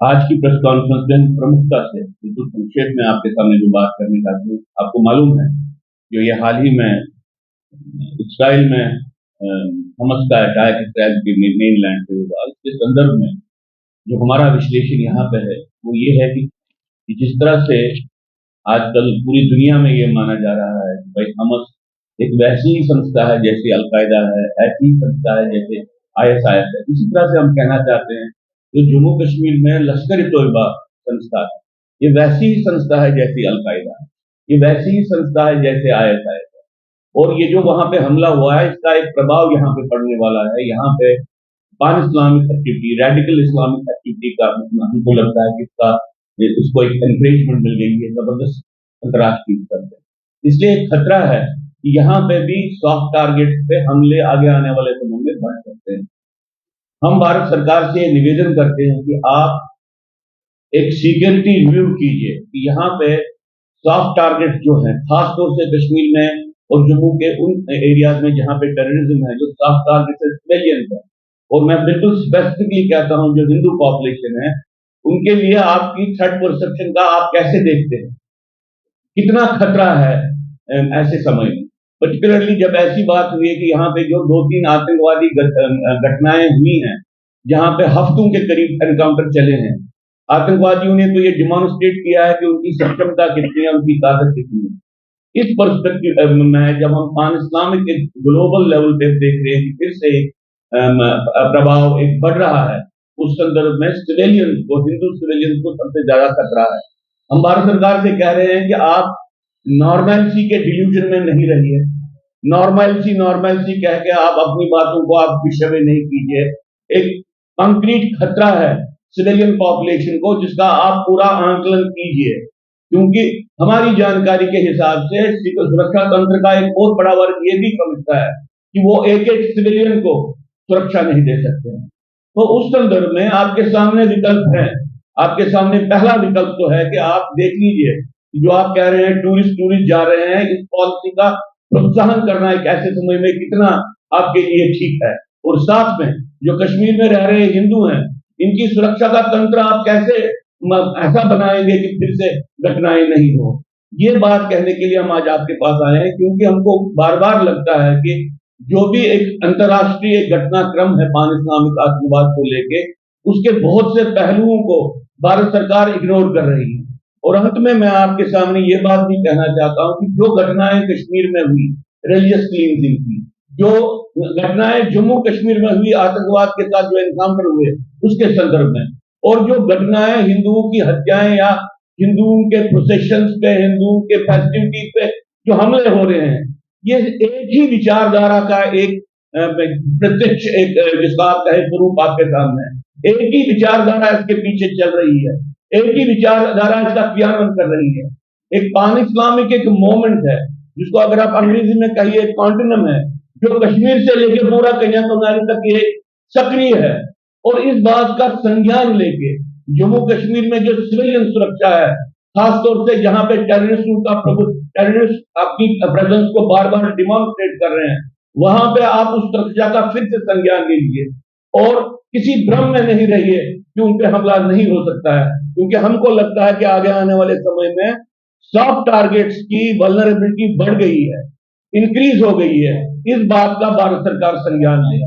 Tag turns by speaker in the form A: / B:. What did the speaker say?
A: आज की press conference में प्रमुखता से बिल्कुल संक्षेप में आपके सामने जो बात करने का हूँ, आपको मालूम है जो ये हाल ही में इसराइल में हमास का अटैक इसराइल के मेन लैंड पे हुआ, इसके संदर्भ में जो हमारा विश्लेषण यहाँ पे है वो ये है कि जिस तरह से आजकल पूरी दुनिया में ये माना जा रहा है कि भाई हमास एक वैसी ही संस्था है जैसी अलकायदा है, ऐसी ही संस्था है जैसे आईएसआईएस है। इसी तरह से हम कहना चाहते हैं जो जम्मू कश्मीर में लश्कर ए तोयबा संस्था है, ये वैसी ही संस्था है जैसी अलकायदा है, ये वैसी ही संस्था है जैसे आईएसआईएस है। और ये जो वहां पे हमला हुआ है इसका एक प्रभाव यहाँ पे पड़ने वाला है। यहाँ पे पान Islamic activity, radical Islamic activity का हमको लगता है कि उसको एक एनकरेजमेंट मिल गई है जबरदस्त अंतर्राष्ट्रीय स्तर पे। इसलिए एक खतरा है कि यहाँ पे भी सॉफ्ट टारगेट्स पे हमले आगे आने वाले समय में बढ़ सकते हैं। हम भारत सरकार से निवेदन करते हैं कि आप एक सिक्योरिटी रिव्यू कीजिए कि यहाँ पे सॉफ्ट टारगेट जो है, खासतौर से कश्मीर में और जम्मू के उन एरियाज में जहाँ पे टेररिज्म है, जो सॉफ्ट टारगेट है सिविलियन है, और मैं बिल्कुल स्पेसिफिकली कहता हूँ जो हिंदू पॉपुलेशन है, उनके लिए आपकी थ्रेट परसेप्शन का आप कैसे देखते हैं, कितना खतरा है ऐसे समय में, पर्टिकुलरली जब ऐसी बात हुई है कि यहाँ पे जो 2-3 आतंकवादी घटनाएं हुई हैं, जहाँ पे हफ्तों के करीब एनकाउंटर चले हैं। आतंकवादियों ने तो ये डिमॉन्स्ट्रेट किया है कि उनकी सक्षमता कितनी है, उनकी ताकत कितनी है। इस पर्सपेक्टिव में जब हम पान इस्लामिक एक ग्लोबल लेवल पे देख रहे हैं कि फिर से प्रभाव एक बढ़ रहा है, उस संदर्भ में सिविलियंस को, हिंदू सिविलियंस को सबसे ज्यादा खतरा है। हम भारत सरकार से कह रहे हैं कि आप नॉर्मैलिटी के डिल्यूजन में नहीं रहिए। नॉर्मैलिटी कह के आप अपनी बातों को आप विषय में नहीं कीजिए। एक कंक्रीट खतरा है सिविलियन पॉपुलेशन को, जिसका आप पूरा आंकलन कीजिए, क्योंकि हमारी जानकारी के हिसाब से सुरक्षा तंत्र का एक बहुत बड़ा वर्ग ये भी समझता है कि वो एक सिविलियन को सुरक्षा नहीं दे सकते हैं। तो उस संदर्भ में आपके सामने विकल्प है। आपके सामने पहला विकल्प तो है कि आप देख लीजिए जो आप कह रहे हैं टूरिस्ट जा रहे हैं, इस पॉलिसी का प्रोत्साहन करना एक ऐसे समय में कितना आपके लिए ठीक है, और साथ में जो कश्मीर में रह रहे हिंदू हैं, इनकी सुरक्षा का तंत्र आप कैसे ऐसा बनाएंगे कि फिर से घटनाएं नहीं हो। ये बात कहने के लिए हम आज आपके पास आए हैं, क्योंकि हमको बार बार लगता है कि जो भी एक अंतर्राष्ट्रीय घटनाक्रम है पान इस्लामिक आतंकवाद को लेके, उसके बहुत से पहलुओं को भारत सरकार इग्नोर कर रही है। और अंत में मैं आपके सामने ये बात भी कहना चाहता हूं कि जो घटनाएं कश्मीर में हुई रिलीजियस क्लींजिंग की, जो घटनाएं जम्मू कश्मीर में हुई आतंकवाद के साथ जो एनकाउंटर हुए उसके संदर्भ में, और जो घटनाएं हिंदुओं की हत्याएं या हिंदुओं के प्रोसेशंस पे, हिंदुओं के फेस्टिविटीज पे जो हमले हो रहे हैं, ये एक ही विचारधारा का एक प्रत्यक्ष एक जिसका आप कहे स्वरूप आपके सामने है। एक ही विचारधारा इसके पीछे चल रही है, एक ही विचारधारा इसका क्रियान्वयन कर रही है। एक पान इस्लामिक एक मोमेंट है, जिसको अगर आप अंग्रेजी में कहिए कॉन्टिनम है, जो कश्मीर से लेकर पूरा कन्याकुमारी तक ये सक्रिय है। और इस बात का संज्ञान लेके जम्मू कश्मीर में जो सिविलियन सुरक्षा है, खासतौर से जहां पे टेररिस्ट अपनी प्रेजेंस को बार बार डिमॉन्स्ट्रेट कर रहे हैं, वहां पे आप उस सुरक्षा का फिर से संज्ञान लीजिए और किसी भ्रम में नहीं रहिए कि उन पे हमला नहीं हो सकता है, क्योंकि हमको लगता है कि आगे आने वाले समय में सॉफ्ट टारगेट्स की वल्नरेबिलिटी बढ़ गई है, इंक्रीज हो गई है। इस बात का भारत सरकार संज्ञान ले।